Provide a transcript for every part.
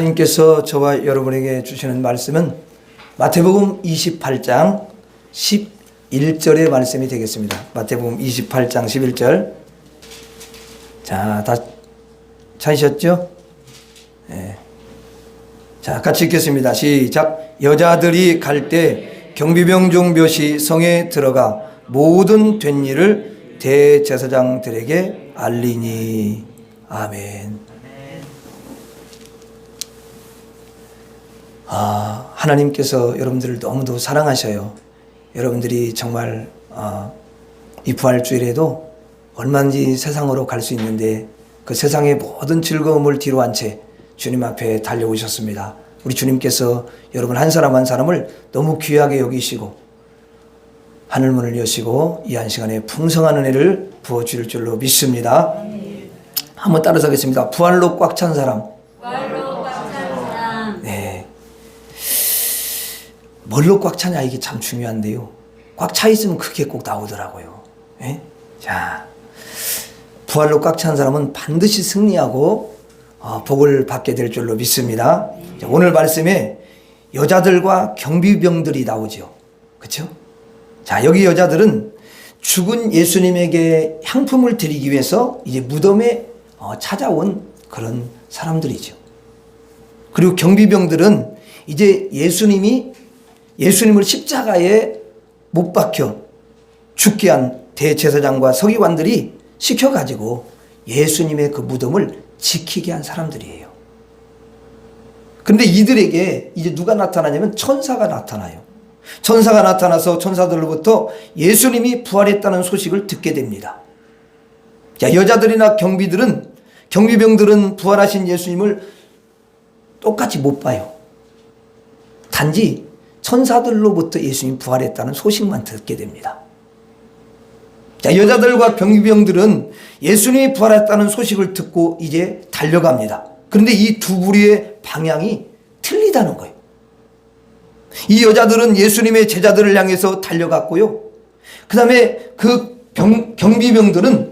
하나님께서 저와 여러분에게 주시는 말씀은 마태복음 28장 11절의 말씀이 되겠습니다. 마태복음 28장 11절. 자, 다 찾으셨죠? 네. 자, 같이 읽겠습니다. 시작. 여자들이 갈 때 경비병 중 몇이 성에 들어가 모든 된 일을 대제사장들에게 알리니. 아멘. 하나님께서 여러분들을 너무도 사랑하셔요. 여러분들이 정말 이 부활주일에도 얼마든지 세상으로 갈 수 있는데 그 세상의 모든 즐거움을 뒤로 한 채 주님 앞에 달려오셨습니다. 우리 주님께서 여러분 한 사람 한 사람을 너무 귀하게 여기시고 하늘문을 여시고 이 한 시간에 풍성한 은혜를 부어주실 줄로 믿습니다. 한번 따라서 하겠습니다. 부활로 꽉 찬 사람. 부활로 꽉 찬 사람. 네. 뭘로 꽉 차냐 이게 참 중요한데요. 꽉 차 있으면 그게 꼭 나오더라고요. 네? 자, 부활로 꽉 찬 사람은 반드시 승리하고 복을 받게 될 줄로 믿습니다. 자, 오늘 말씀에 여자들과 경비병들이 나오죠. 그렇죠? 자, 여기 여자들은 죽은 예수님에게 향품을 드리기 위해서 이제 무덤에 찾아온 그런 사람들이죠. 그리고 경비병들은 이제 예수님을 십자가에 못 박혀 죽게 한 대제사장과 서기관들이 시켜가지고 예수님의 그 무덤을 지키게 한 사람들이에요. 그런데 이들에게 이제 누가 나타나냐면 천사가 나타나요. 천사가 나타나서 천사들로부터 예수님이 부활했다는 소식을 듣게 됩니다. 자, 여자들이나 경비병들은 부활하신 예수님을 똑같이 못 봐요. 단지 천사들로부터 예수님이 부활했다는 소식만 듣게 됩니다. 자, 여자들과 경비병들은 예수님이 부활했다는 소식을 듣고 이제 달려갑니다. 그런데 이 두 부류의 방향이 틀리다는 거예요. 이 여자들은 예수님의 제자들을 향해서 달려갔고요. 그 다음에 그 경비병들은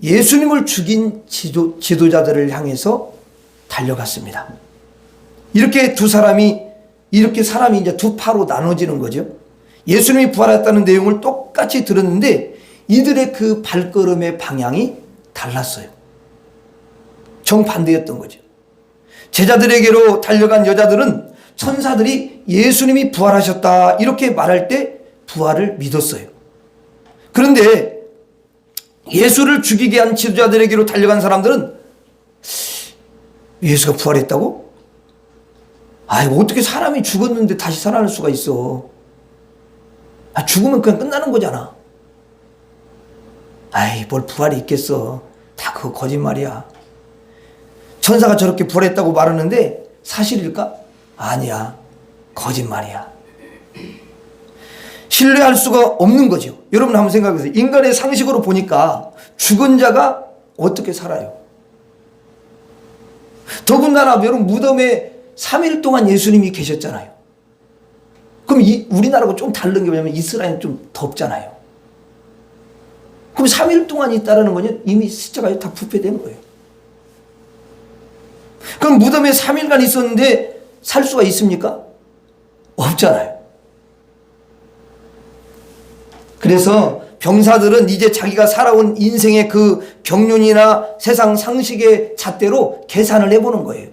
예수님을 죽인 지도자들을 향해서 달려갔습니다. 이렇게 사람이 이제 두 파로 나눠지는 거죠. 예수님이 부활했다는 내용을 똑같이 들었는데 이들의 그 발걸음의 방향이 달랐어요. 정반대였던 거죠. 제자들에게로 달려간 여자들은 천사들이 예수님이 부활하셨다 이렇게 말할 때 부활을 믿었어요. 그런데 예수를 죽이게 한 지도자들에게로 달려간 사람들은 예수가 부활했다고? 어떻게 사람이 죽었는데 다시 살아날 수가 있어? 죽으면 그냥 끝나는 거잖아. 뭘 부활이 있겠어. 다 그거 거짓말이야. 천사가 저렇게 부활했다고 말하는데 사실일까? 아니야. 거짓말이야. 신뢰할 수가 없는 거죠. 여러분 한번 생각해 보세요. 인간의 상식으로 보니까 죽은 자가 어떻게 살아요? 더군다나 여러분 무덤에 3일 동안 예수님이 계셨잖아요. 그럼 우리나라하고 좀 다른 게 뭐냐면 이스라엘은 좀 덥잖아요. 그럼 3일 동안 있다라는 거는 이미 십자가에 다 부패된 거예요. 그럼 무덤에 3일간 있었는데 살 수가 있습니까? 없잖아요. 그래서 병사들은 이제 자기가 살아온 인생의 그 경륜이나 세상 상식의 잣대로 계산을 해보는 거예요.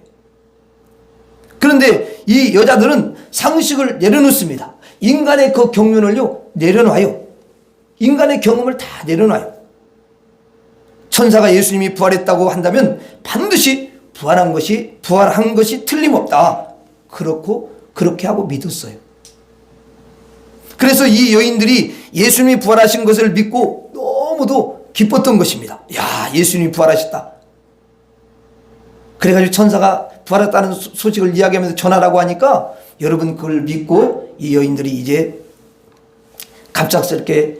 그런데 이 여자들은 상식을 내려놓습니다. 인간의 그 경륜을요 내려놔요. 인간의 경험을 다 내려놔요. 천사가 예수님이 부활했다고 한다면 반드시 부활한 것이 틀림없다. 그렇게 하고 믿었어요. 그래서 이 여인들이 예수님이 부활하신 것을 믿고 너무도 기뻤던 것입니다. 야, 예수님이 부활하셨다. 그래가지고 천사가 부활했다는 소식을 이야기하면서 전하라고 하니까 여러분 그걸 믿고 이 여인들이 이제 갑작스럽게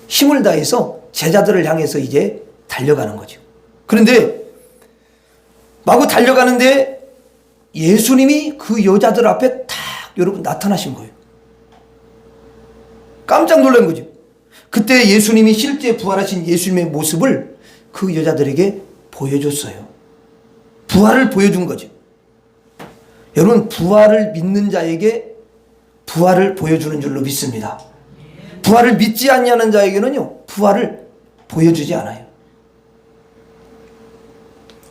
힘을 다해서 제자들을 향해서 이제 달려가는 거죠. 그런데 마구 달려가는데 예수님이 그 여자들 앞에 딱 여러분 나타나신 거예요. 깜짝 놀란 거죠. 그때 예수님이 실제 부활하신 예수님의 모습을 그 여자들에게 보여줬어요. 부활을 보여준 거죠. 여러분, 부활을 믿는 자에게 부활을 보여주는 줄로 믿습니다. 부활을 믿지 않냐는 자에게는요, 부활을 보여주지 않아요.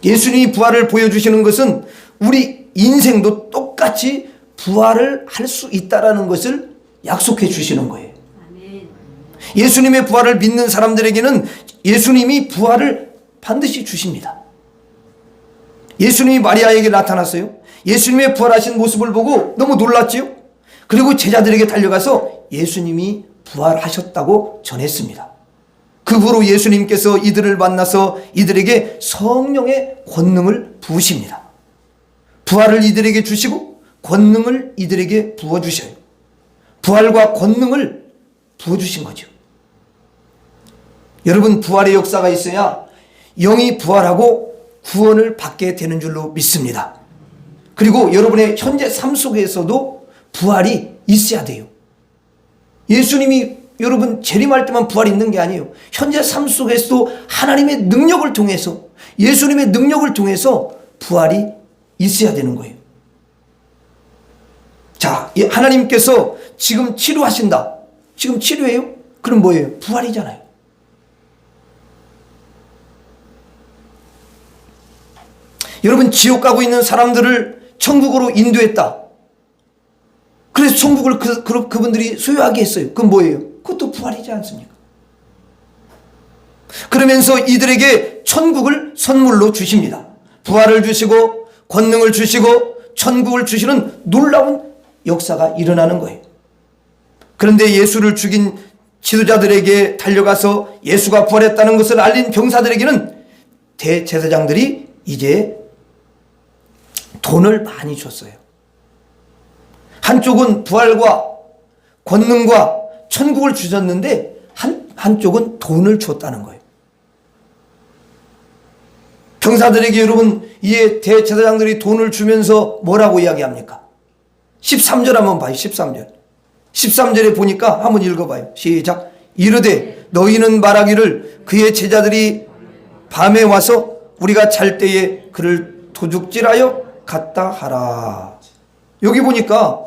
예수님이 부활을 보여주시는 것은 우리 인생도 똑같이 부활을 할 수 있다라는 것을 약속해 주시는 거예요. 아멘. 예수님의 부활을 믿는 사람들에게는 예수님이 부활을 반드시 주십니다. 예수님이 마리아에게 나타났어요. 예수님의 부활하신 모습을 보고 너무 놀랐지요. 그리고 제자들에게 달려가서 예수님이 부활하셨다고 전했습니다. 그 후로 예수님께서 이들을 만나서 이들에게 성령의 권능을 부으십니다. 부활을 이들에게 주시고 권능을 이들에게 부어주셔요. 부활과 권능을 부어주신 거죠. 여러분, 부활의 역사가 있어야 영이 부활하고 구원을 받게 되는 줄로 믿습니다. 그리고 여러분의 현재 삶 속에서도 부활이 있어야 돼요. 예수님이 여러분 재림할 때만 부활이 있는 게 아니에요. 현재 삶 속에서도 하나님의 능력을 통해서, 예수님의 능력을 통해서 부활이 있어야 되는 거예요. 자, 하나님께서 지금 치료하신다. 지금 치료해요? 그럼 뭐예요? 부활이잖아요. 여러분, 지옥 가고 있는 사람들을 천국으로 인도했다. 그래서 천국을 그분들이 소유하게 했어요. 그건 뭐예요? 그것도 부활이지 않습니까? 그러면서 이들에게 천국을 선물로 주십니다. 부활을 주시고 권능을 주시고 천국을 주시는 놀라운 역사가 일어나는 거예요. 그런데 예수를 죽인 지도자들에게 달려가서 예수가 부활했다는 것을 알린 병사들에게는 대제사장들이 이제 돈을 많이 줬어요. 한쪽은 부활과 권능과 천국을 주셨는데 한쪽은 돈을 줬다는 거예요. 병사들에게 여러분, 이에 대제사장들이 돈을 주면서 뭐라고 이야기합니까? 13절 한번 봐요. 13절. 13절에 보니까 한번 읽어봐요. 시작. 이르되 너희는 말하기를 그의 제자들이 밤에 와서 우리가 잘 때에 그를 도둑질하여 갔다 하라. 여기 보니까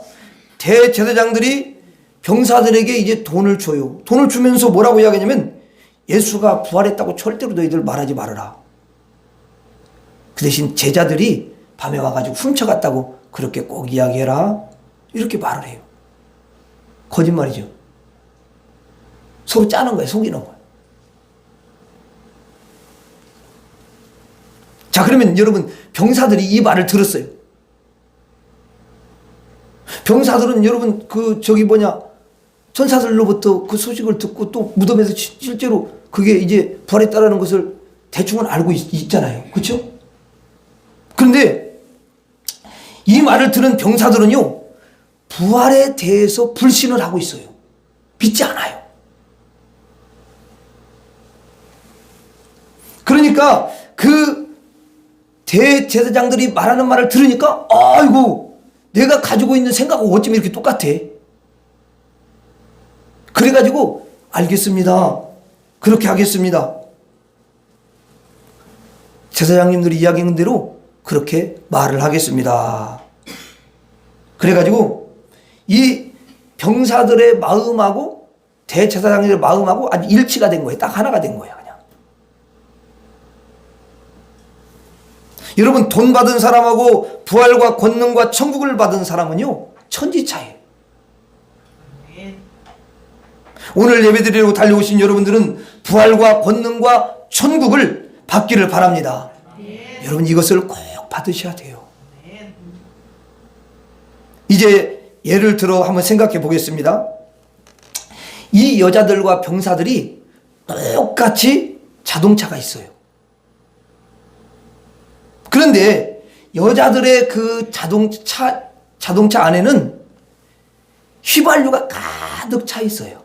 대제사장들이 병사들에게 이제 돈을 줘요. 돈을 주면서 뭐라고 이야기하냐면 예수가 부활했다고 절대로 너희들 말하지 말아라. 그 대신 제자들이 밤에 와가지고 훔쳐갔다고 그렇게 꼭 이야기해라. 이렇게 말을 해요. 거짓말이죠. 서로 짜는 거예요. 속이는 거예요. 자, 그러면 여러분, 병사들이 이 말을 들었어요. 병사들은 여러분 전사들로부터 그 소식을 듣고 또 무덤에서 실제로 그게 이제 부활했다라는 것을 대충은 알고 있잖아요. 그렇죠? 그런데 이 말을 들은 병사들은요, 부활에 대해서 불신을 하고 있어요. 믿지 않아요. 그러니까 그 대제사장들이 말하는 말을 들으니까 아이고, 내가 가지고 있는 생각하고 어쩜 이렇게 똑같아. 그래가지고 알겠습니다. 그렇게 하겠습니다. 제사장님들이 이야기한 대로 그렇게 말을 하겠습니다. 그래가지고 이 병사들의 마음하고 대제사장들의 마음하고 아주 일치가 된 거예요. 딱 하나가 된 거예요. 그냥. 여러분, 돈 받은 사람하고 부활과 권능과 천국을 받은 사람은요, 천지차예요. 오늘 예배드리려고 달려오신 여러분들은 부활과 권능과 천국을 받기를 바랍니다. 여러분, 이것을 꼭 받으셔야 돼요. 이제 예를 들어 한번 생각해 보겠습니다. 이 여자들과 병사들이 똑같이 자동차가 있어요. 그런데 여자들의 그 자동차 안에는 휘발유가 가득 차 있어요.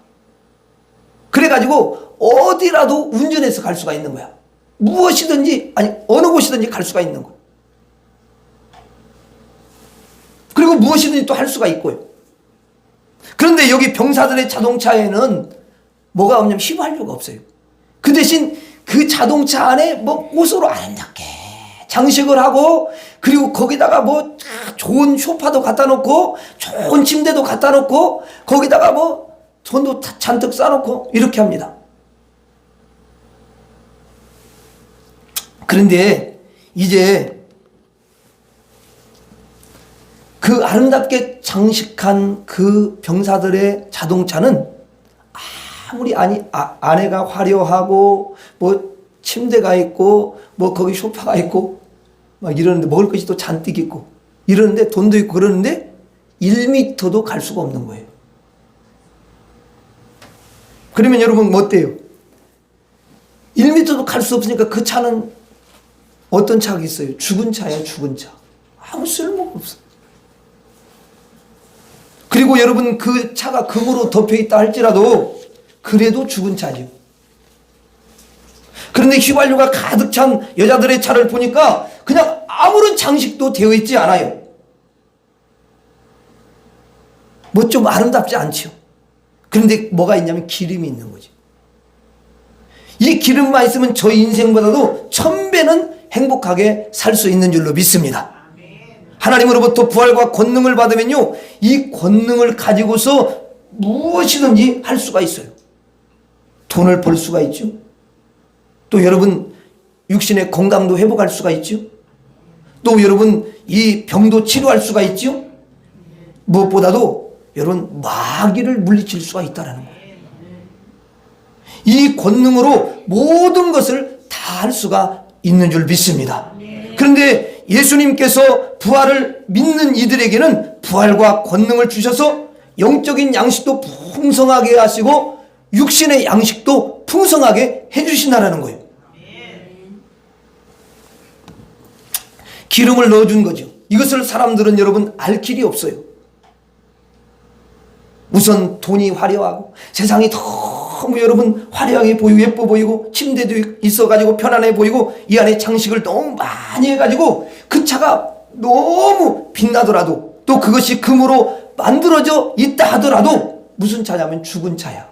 그래가지고 어디라도 운전해서 갈 수가 있는 거야. 무엇이든지, 아니 어느 곳이든지 갈 수가 있는 거야. 그리고 무엇이든지 또 할 수가 있고요. 그런데 여기 병사들의 자동차에는 뭐가 없냐면 휘발유가 없어요. 그 대신 그 자동차 안에 뭐 옷으로 아름답게 장식을 하고, 그리고 거기다가 뭐 좋은 소파도 갖다 놓고 좋은 침대도 갖다 놓고 거기다가 뭐 돈도 잔뜩 쌓아놓고 이렇게 합니다. 그런데 이제 그 아름답게 장식한 그 병사들의 자동차는 아무리 안에가 화려하고 뭐 침대가 있고 뭐 거기 소파가 있고 막 이러는데, 먹을 것이 또 잔뜩 있고 이러는데, 돈도 있고 그러는데 1m도 갈 수가 없는 거예요. 그러면 여러분 뭐 어때요? 1m도 갈 수 없으니까 그 차는 어떤 차가 있어요? 죽은 차예요. 죽은 차. 아무 쓸모가 없어요. 그리고 여러분 그 차가 금으로 덮여있다 할지라도 그래도 죽은 차죠. 그런데 휘발유가 가득 찬 여자들의 차를 보니까 그냥 아무런 장식도 되어 있지 않아요. 뭐 좀 아름답지 않죠. 그런데 뭐가 있냐면 기름이 있는 거죠. 이 기름만 있으면 저희 인생보다도 1000배는 행복하게 살 수 있는 줄로 믿습니다. 하나님으로부터 부활과 권능을 받으면요, 이 권능을 가지고서 무엇이든지 할 수가 있어요. 돈을 벌 수가 있죠. 또 여러분 육신의 건강도 회복할 수가 있죠. 또 여러분 이 병도 치료할 수가 있죠. 무엇보다도 여러분 마귀를 물리칠 수가 있다는 거예요. 이 권능으로 모든 것을 다 할 수가 있는 줄 믿습니다. 그런데 예수님께서 부활을 믿는 이들에게는 부활과 권능을 주셔서 영적인 양식도 풍성하게 하시고 육신의 양식도 풍성하게 해주신다는 거예요. 기름을 넣어준 거죠. 이것을 사람들은 여러분 알 길이 없어요. 우선 돈이 화려하고 세상이 너무 여러분 화려하게 보이고 예뻐 보이고 침대도 있어가지고 편안해 보이고 이 안에 장식을 너무 많이 해가지고 그 차가 너무 빛나더라도, 또 그것이 금으로 만들어져 있다 하더라도 무슨 차냐면 죽은 차야.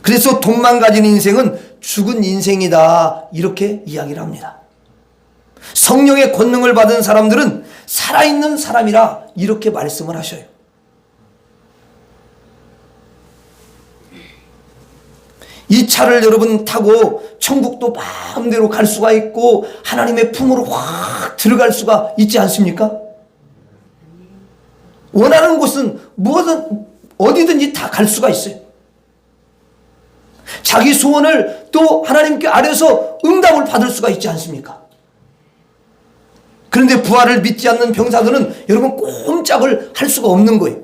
그래서 돈만 가진 인생은 죽은 인생이다, 이렇게 이야기를 합니다. 성령의 권능을 받은 사람들은 살아있는 사람이라 이렇게 말씀을 하셔요. 이 차를 여러분 타고 천국도 마음대로 갈 수가 있고 하나님의 품으로 확 들어갈 수가 있지 않습니까? 원하는 곳은 뭐든 어디든지 다 갈 수가 있어요. 자기 소원을 또 하나님께 아뢰서 응답을 받을 수가 있지 않습니까? 그런데 부활을 믿지 않는 병사들은 여러분 꼼짝을 할 수가 없는 거예요.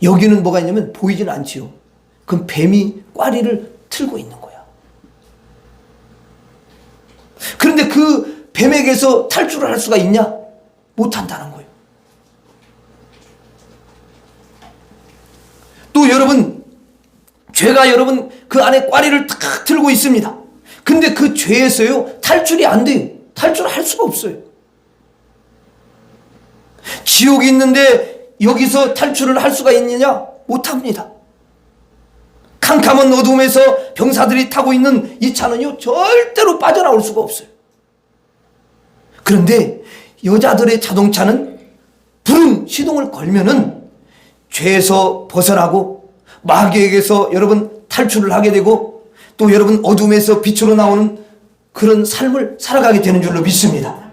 여기는 뭐가 있냐면 보이지는 않지요. 그럼 뱀이 꽈리를 틀고 있는 거야. 그런데 그 뱀에게서 탈출을 할 수가 있냐? 못한다는 거예요. 또 여러분, 죄가 여러분 그 안에 꽈리를 탁 틀고 있습니다. 근데 그 죄에서요 탈출이 안 돼요. 탈출을 할 수가 없어요. 지옥이 있는데 여기서 탈출을 할 수가 있느냐? 못합니다. 캄캄한 어둠에서 병사들이 타고 있는 이 차는요 절대로 빠져나올 수가 없어요. 그런데 여자들의 자동차는 불응 시동을 걸면은 죄에서 벗어나고 마귀에게서 여러분 탈출을 하게 되고 또 여러분 어둠에서 빛으로 나오는 그런 삶을 살아가게 되는 줄로 믿습니다.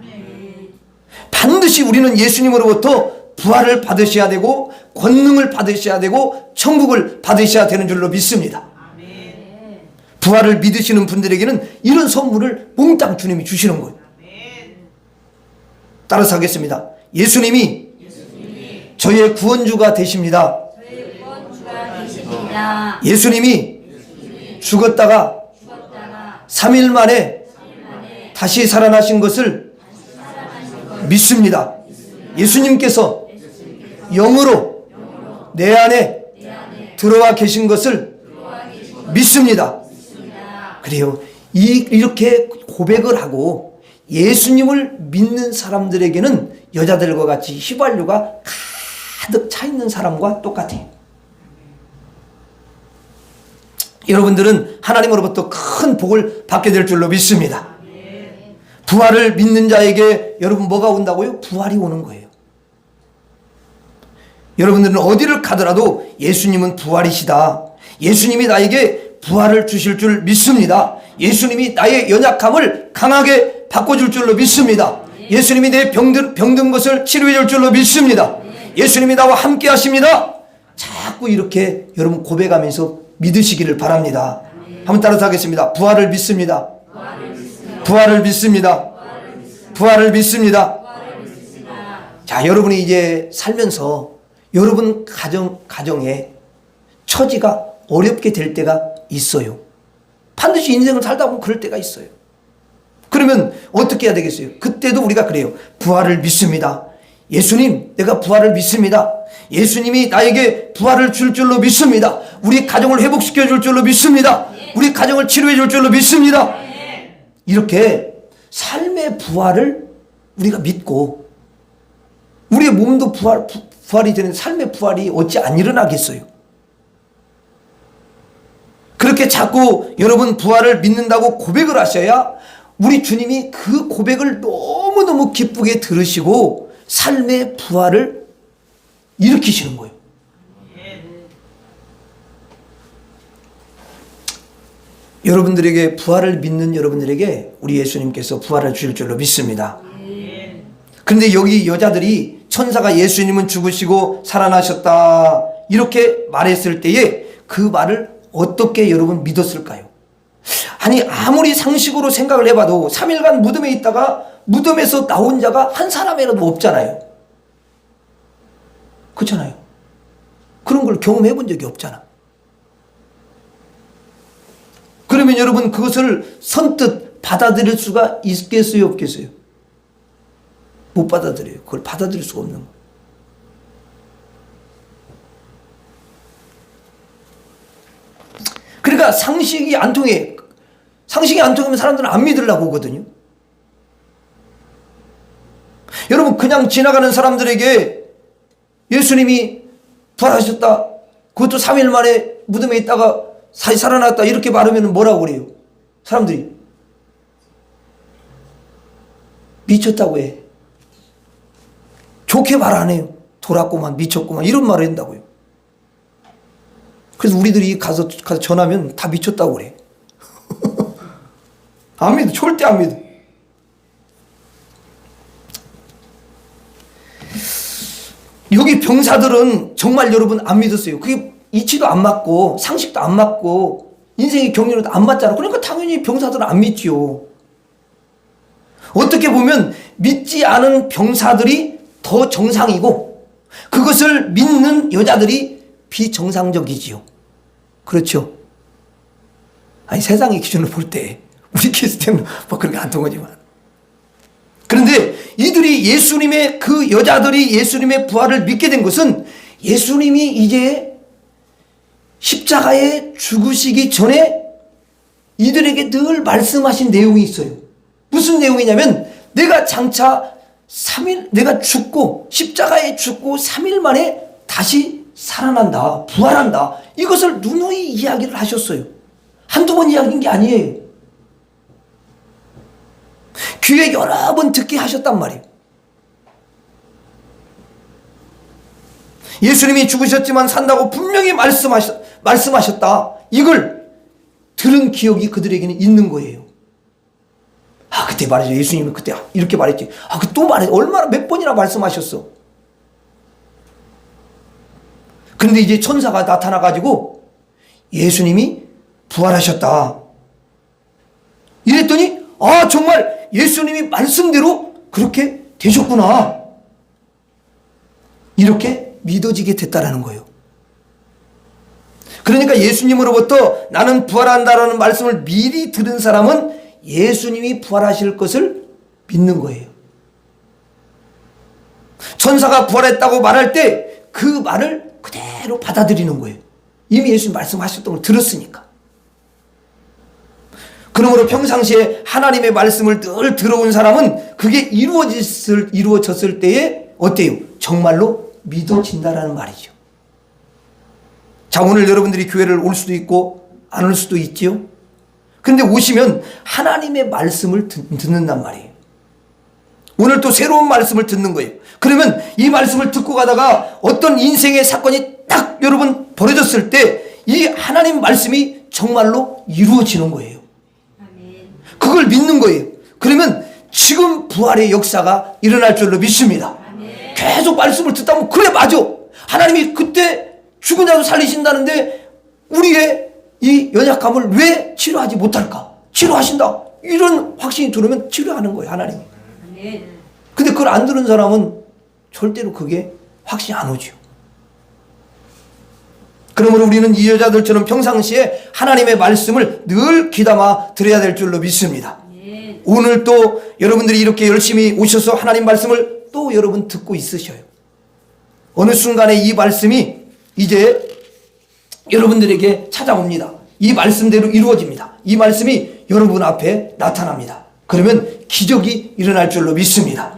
반드시 우리는 예수님으로부터 부활을 받으셔야 되고 권능을 받으셔야 되고 천국을 받으셔야 되는 줄로 믿습니다. 부활을 믿으시는 분들에게는 이런 선물을 몽땅 주님이 주시는 거예요. 따라서 하겠습니다. 예수님이 저의 구원주가 되십니다. 예수님이 죽었다가 3일 만에 다시 살아나신 것을 믿습니다. 예수님께서 영으로 내 안에 들어와 계신 것을 믿습니다. 그래요. 이렇게 고백을 하고 예수님을 믿는 사람들에게는 여자들과 같이 휘발유가 가득 차 있는 사람과 똑같아요. 여러분들은 하나님으로부터 큰 복을 받게 될 줄로 믿습니다. 부활을 믿는 자에게 여러분 뭐가 온다고요? 부활이 오는 거예요. 여러분들은 어디를 가더라도 예수님은 부활이시다. 예수님이 나에게 부활을 주실 줄 믿습니다. 예수님이 나의 연약함을 강하게 바꿔줄 줄로 믿습니다. 예수님이 내 병든 것을 치료해 줄 줄로 믿습니다. 예수님이 나와 함께 하십니다. 자꾸 이렇게 여러분 고백하면서 믿으시기를 바랍니다. 한번 따라서 하겠습니다. 부활을 믿습니다. 부활을 믿습니다. 부활을 믿습니다. 자, 여러분이 이제 살면서 여러분 가정에 처지가 어렵게 될 때가 있어요. 반드시 인생을 살다 보면 그럴 때가 있어요. 그러면 어떻게 해야 되겠어요? 그때도 우리가 그래요. 부활을 믿습니다. 예수님, 내가 부활을 믿습니다. 예수님이 나에게 부활을 줄 줄로 믿습니다. 우리 가정을 회복시켜 줄 줄로 믿습니다. 우리 가정을 치료해 줄 줄로 믿습니다. 이렇게 삶의 부활을 우리가 믿고 우리의 몸도 부활이 되는 삶의 부활이 어찌 안 일어나겠어요? 그렇게 자꾸 여러분 부활을 믿는다고 고백을 하셔야 우리 주님이 그 고백을 너무너무 기쁘게 들으시고 삶의 부활을 일으키시는 거예요. 여러분들에게 부활을 믿는 여러분들에게 우리 예수님께서 부활을 주실 줄로 믿습니다. 그런데 여기 여자들이 천사가 예수님은 죽으시고 살아나셨다 이렇게 말했을 때에 그 말을 어떻게 여러분 믿었을까요? 아니 아무리 상식으로 생각을 해봐도 3일간 무덤에 있다가 무덤에서 나온 자가 한 사람이라도 없잖아요. 그렇잖아요. 그런 걸 경험해 본 적이 없잖아. 그러면 여러분 그것을 선뜻 받아들일 수가 있겠어요, 없겠어요? 못 받아들여요. 그걸 받아들일 수가 없는 거예요. 그러니까 상식이 안 통해. 상식이 안 통하면 사람들은 안 믿으려고 하거든요. 여러분 그냥 지나가는 사람들에게 예수님이 부활하셨다. 그것도 3일 만에 무덤에 있다가 살아났다 이렇게 말하면 뭐라고 그래요? 사람들이 미쳤다고 해. 좋게 말 안 해요. 돌았구만 미쳤구만 이런 말을 한다고요. 그래서 우리들이 가서 전하면 다 미쳤다고 그래. 안 믿어. 절대 안 믿어. 여기 병사들은 정말 여러분 안 믿었어요. 그게 이치도 안 맞고 상식도 안 맞고 인생의 경륜도 안 맞잖아. 그러니까 당연히 병사들은 안 믿지요. 어떻게 보면 믿지 않은 병사들이 더 정상이고 그것을 믿는 여자들이 비정상적이지요. 그렇죠? 아니 세상의 기준으로 볼 때 우리 키스템은 뭐 그렇게 안 통하지만 그런데 이들이 예수님의 그 여자들이 예수님의 부활을 믿게 된 것은 예수님이 이제 십자가에 죽으시기 전에 이들에게 늘 말씀하신 내용이 있어요. 무슨 내용이냐면 내가 장차 3일 내가 죽고 십자가에 죽고 3일 만에 다시 살아난다. 부활한다. 이것을 누누이 이야기를 하셨어요. 한두 번 이야기인 게 아니에요. 귀에 여러 번 듣게 하셨단 말이에요. 예수님이 죽으셨지만 산다고 분명히 말씀하셨다. 이걸 들은 기억이 그들에게는 있는 거예요. 아, 그때 말이죠. 예수님은 그때 이렇게 말했지. 아, 그 또 말해. 얼마나 몇 번이나 말씀하셨어. 근데 이제 천사가 나타나가지고 예수님이 부활하셨다. 이랬더니, 아, 정말 예수님이 말씀대로 그렇게 되셨구나. 이렇게 믿어지게 됐다라는 거예요. 그러니까 예수님으로부터 나는 부활한다라는 말씀을 미리 들은 사람은 예수님이 부활하실 것을 믿는 거예요. 천사가 부활했다고 말할 때 그 말을 그대로 받아들이는 거예요. 이미 예수님 말씀하셨던 걸 들었으니까. 그러므로 평상시에 하나님의 말씀을 늘 들어온 사람은 그게 이루어졌을 때에 어때요? 정말로 믿어진다라는 말이죠. 자, 오늘 여러분들이 교회를 올 수도 있고 올 수도 있지요. 그런데 오시면 하나님의 말씀을 듣는단 말이에요. 오늘 또 새로운 말씀을 듣는 거예요. 그러면 이 말씀을 듣고 가다가 어떤 인생의 사건이 딱 여러분 벌어졌을 때 이 하나님 말씀이 정말로 이루어지는 거예요. 그걸 믿는 거예요. 그러면 지금 부활의 역사가 일어날 줄로 믿습니다. 계속 말씀을 듣다 보면 그래 맞아. 하나님이 그때 죽은 자도 살리신다는데 우리의 이 연약함을 왜 치료하지 못할까? 치료하신다. 이런 확신이 들으면 치료하는 거예요, 하나님이. 근데 그걸 안 들은 사람은 절대로 그게 확신이 안 오죠. 그러므로 우리는 이 여자들처럼 평상시에 하나님의 말씀을 늘 귀담아 들어야 될 줄로 믿습니다. 오늘 또 여러분들이 이렇게 열심히 오셔서 하나님 말씀을 또 여러분 듣고 있으셔요. 어느 순간에 이 말씀이 이제 여러분들에게 찾아옵니다. 이 말씀대로 이루어집니다. 이 말씀이 여러분 앞에 나타납니다. 그러면 기적이 일어날 줄로 믿습니다.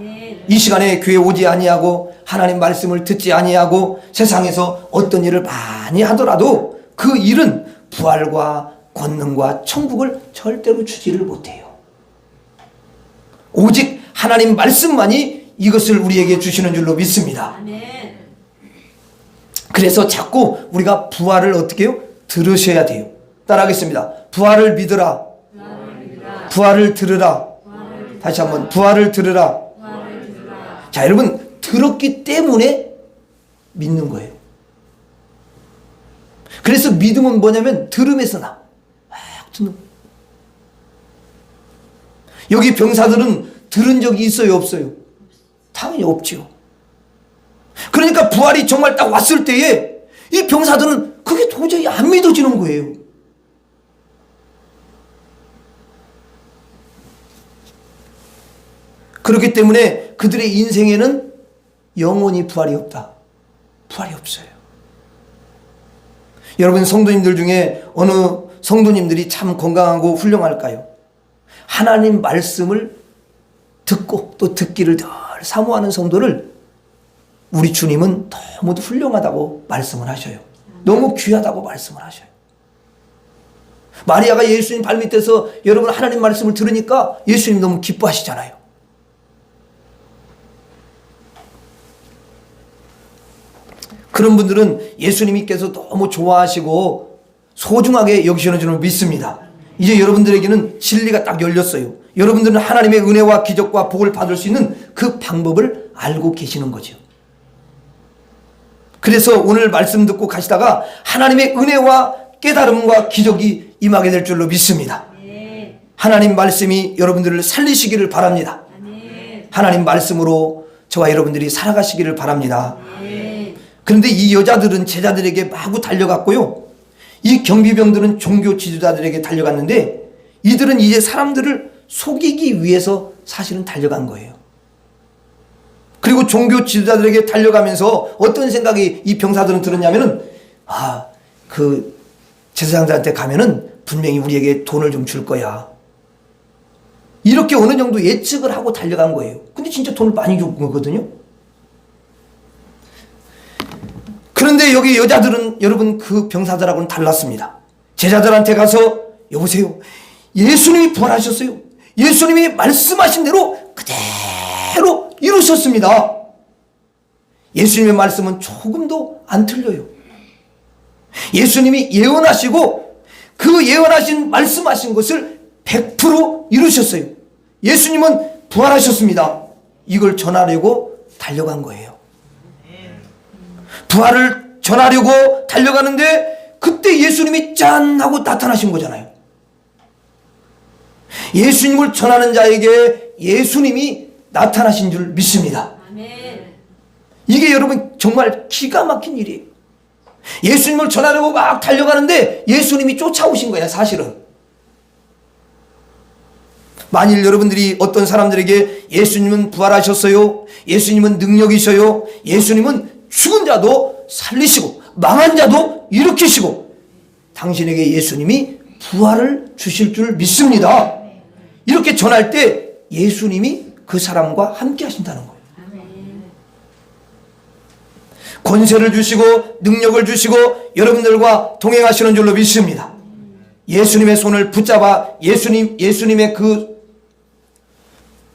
이 시간에 교회 오지 아니하고 하나님 말씀을 듣지 아니하고 세상에서 어떤 일을 많이 하더라도 그 일은 부활과 권능과 천국을 절대로 주지를 못해요. 오직 하나님 말씀만이 이것을 우리에게 주시는 줄로 믿습니다. 그래서 자꾸 우리가 부활을 어떻게 해요? 들으셔야 돼요. 따라하겠습니다. 부활을 믿으라. 부활을 들으라. 다시 한번 부활을 들으라. 자, 여러분 들었기 때문에 믿는 거예요. 그래서 믿음은 뭐냐면 들음에서 나. 막 듣는 거예요. 여기 병사들은 들은 적이 있어요, 없어요? 당연히 없죠. 그러니까 부활이 정말 딱 왔을 때에 이 병사들은 그게 도저히 안 믿어지는 거예요. 그렇기 때문에 그들의 인생에는 영원히 부활이 없다. 부활이 없어요. 여러분 성도님들 중에 어느 성도님들이 참 건강하고 훌륭할까요? 하나님 말씀을 듣고 또 듣기를 늘 사모하는 성도를 우리 주님은 너무도 훌륭하다고 말씀을 하셔요. 너무 귀하다고 말씀을 하셔요. 마리아가 예수님 발밑에서 여러분 하나님 말씀을 들으니까 예수님 너무 기뻐하시잖아요. 그런 분들은 예수님께서 너무 좋아하시고 소중하게 여기시는 줄 믿습니다. 이제 여러분들에게는 진리가 딱 열렸어요. 여러분들은 하나님의 은혜와 기적과 복을 받을 수 있는 그 방법을 알고 계시는 거죠. 그래서 오늘 말씀 듣고 가시다가 하나님의 은혜와 깨달음과 기적이 임하게 될 줄로 믿습니다. 하나님 말씀이 여러분들을 살리시기를 바랍니다. 하나님 말씀으로 저와 여러분들이 살아가시기를 바랍니다. 그런데 이 여자들은 제자들에게 마구 달려갔고요. 이 경비병들은 종교 지도자들에게 달려갔는데 이들은 이제 사람들을 속이기 위해서 사실은 달려간 거예요. 그리고 종교 지도자들에게 달려가면서 어떤 생각이 이 병사들은 들었냐면은 그 제사장들한테 가면은 분명히 우리에게 돈을 좀 줄 거야. 이렇게 어느 정도 예측을 하고 달려간 거예요. 근데 진짜 돈을 많이 준 거거든요. 그런데 여기 여자들은 여러분 그 병사들하고는 달랐습니다. 제자들한테 가서 여보세요. 예수님이 부활하셨어요. 예수님이 말씀하신 대로 그대로 이루셨습니다. 예수님의 말씀은 조금도 안 틀려요. 예수님이 예언하시고 그 예언하신 말씀하신 것을 100% 이루셨어요. 예수님은 부활하셨습니다. 이걸 전하려고 달려간 거예요. 부활을 전하려고 달려가는데 그때 예수님이 짠 하고 나타나신 거잖아요. 예수님을 전하는 자에게 예수님이 나타나신 줄 믿습니다. 이게 여러분 정말 기가 막힌 일이에요. 예수님을 전하려고 막 달려가는데 예수님이 쫓아오신 거예요, 사실은. 만일 여러분들이 어떤 사람들에게 예수님은 부활하셨어요, 예수님은 능력이셔요, 예수님은 죽은 자도 살리시고 망한 자도 일으키시고 당신에게 예수님이 부활을 주실 줄 믿습니다. 이렇게 전할 때 예수님이 그 사람과 함께 하신다는 거예요. 권세를 주시고 능력을 주시고 여러분들과 동행하시는 줄로 믿습니다. 예수님의 손을 붙잡아 예수님의 그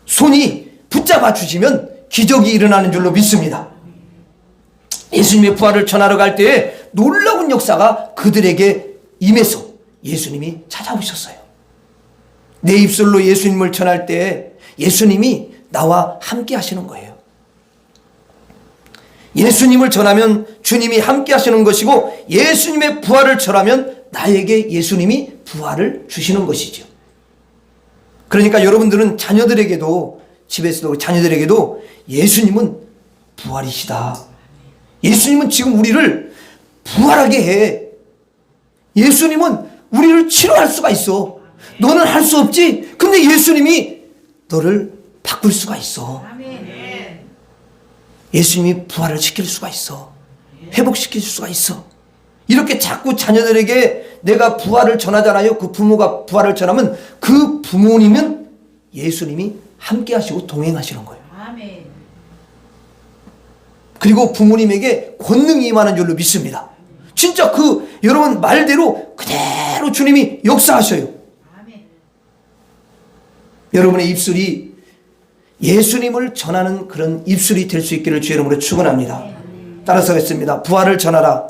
손이 붙잡아 주시면 기적이 일어나는 줄로 믿습니다. 예수님의 부활을 전하러 갈 때에 놀라운 역사가 그들에게 임해서 예수님이 찾아오셨어요. 내 입술로 예수님을 전할 때 예수님이 나와 함께 하시는 거예요. 예수님을 전하면 주님이 함께 하시는 것이고, 예수님의 부활을 전하면 나에게 예수님이 부활을 주시는 것이죠. 그러니까 여러분들은 자녀들에게도, 집에서도 자녀들에게도 예수님은 부활이시다. 예수님은 지금 우리를 부활하게 해. 예수님은 우리를 치료할 수가 있어. 너는 할 수 없지? 근데 예수님이 너를 바꿀 수가 있어. 예수님이 부활을 시킬 수가 있어. 회복시킬 수가 있어. 이렇게 자꾸 자녀들에게 내가 부활을 전하잖아요. 그 부모가 부활을 전하면 그 부모님은 예수님이 함께 하시고 동행하시는 거예요. 그리고 부모님에게 권능이 임하는 줄로 믿습니다. 진짜 여러분 말대로 그대로 주님이 역사하셔요. 여러분의 입술이 예수님을 전하는 그런 입술이 될 수 있기를 주의 이름으로 축원합니다. 따라서 하겠습니다. 부활을 전하라.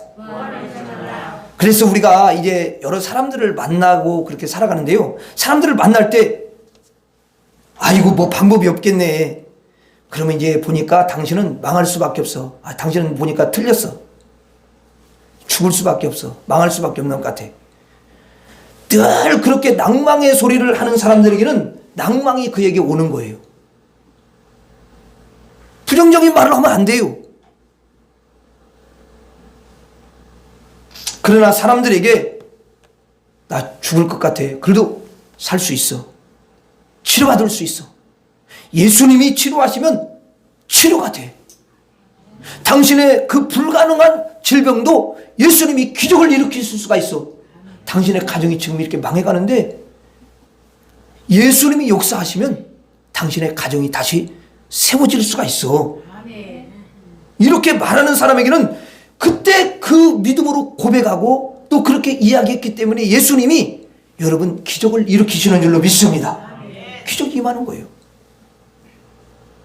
그래서 우리가 이제 여러 사람들을 만나고 그렇게 살아가는데요, 사람들을 만날 때 아이고 뭐 방법이 없겠네. 그러면 이제 보니까 당신은 망할 수밖에 없어. 당신은 보니까 틀렸어. 죽을 수밖에 없어. 망할 수밖에 없는 것 같아. 늘 그렇게 낭망의 소리를 하는 사람들에게는 낭망이 그에게 오는 거예요. 부정적인 말을 하면 안 돼요. 그러나 사람들에게 나 죽을 것 같아. 그래도 살 수 있어. 치료받을 수 있어. 예수님이 치료하시면 치료가 돼. 당신의 그 불가능한 질병도 예수님이 기적을 일으키실 수가 있어. 당신의 가정이 지금 이렇게 망해가는데 예수님이 역사하시면 당신의 가정이 다시 세워질 수가 있어. 이렇게 말하는 사람에게는 그때 그 믿음으로 고백하고 또 그렇게 이야기했기 때문에 예수님이 여러분 기적을 일으키시는 줄로 믿습니다. 기적이 임하는 거예요.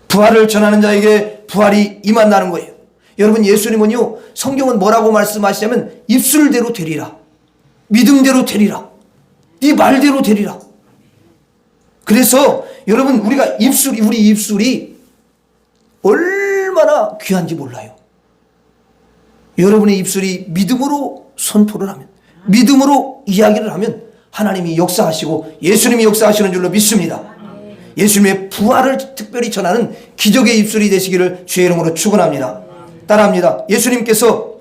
부활을 전하는 자에게 부활이 임한다는 거예요. 여러분 예수님은요, 성경은 뭐라고 말씀하시냐면 입술대로 되리라, 믿음대로 되리라, 네 말대로 되리라. 그래서 여러분 우리 입술이 얼마나 귀한지 몰라요. 여러분의 입술이 믿음으로 선포를 하면, 믿음으로 이야기를 하면 하나님이 역사하시고 예수님이 역사하시는 줄로 믿습니다. 예수님의 부활을 특별히 전하는 기적의 입술이 되시기를 주의 이름으로 축원합니다. 따라합니다. 예수님께서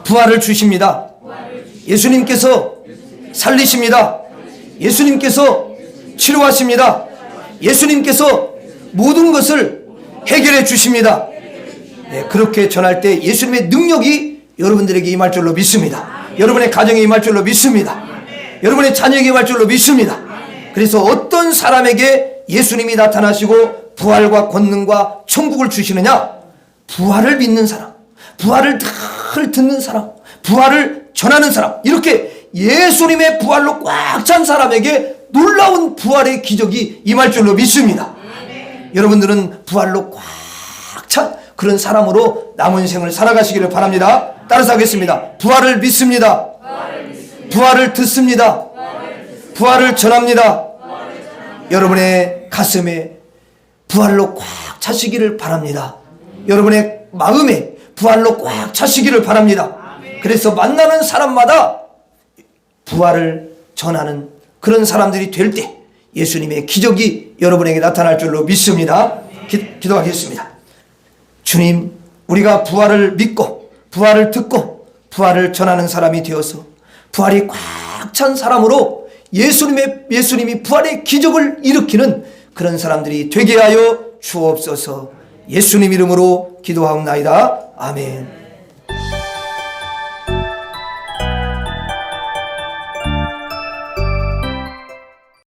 부활을 주십니다. 예수님께서 살리십니다. 예수님께서 치료하십니다. 예수님께서 모든 것을 해결해 주십니다. 네, 그렇게 전할 때 예수님의 능력이 여러분들에게 임할 줄로 믿습니다. 여러분의 가정에 임할 줄로 믿습니다. 여러분의 자녀에게 임할 줄로 믿습니다. 그래서 어떤 사람에게 예수님이 나타나시고 부활과 권능과 천국을 주시느냐? 부활을 믿는 사람, 부활을 늘 듣는 사람, 부활을 전하는 사람, 이렇게 예수님의 부활로 꽉 찬 사람에게 놀라운 부활의 기적이 임할 줄로 믿습니다. 여러분들은 부활로 꽉 찬 그런 사람으로 남은 생을 살아가시기를 바랍니다. 따라서 하겠습니다. 부활을 믿습니다. 부활을 듣습니다. 부활을 전합니다. 여러분의 가슴에 부활로 꽉 차시기를 바랍니다. 여러분의 마음에 부활로 꽉 차시기를 바랍니다. 그래서 만나는 사람마다 부활을 전하는 그런 사람들이 될 때 예수님의 기적이 여러분에게 나타날 줄로 믿습니다. 기도하겠습니다. 주님, 우리가 부활을 믿고 부활을 듣고 부활을 전하는 사람이 되어서 부활이 꽉 찬 사람으로 예수님이 부활의 기적을 일으키는 그런 사람들이 되게 하여 주옵소서. 예수님 이름으로 기도하옵나이다. 아멘.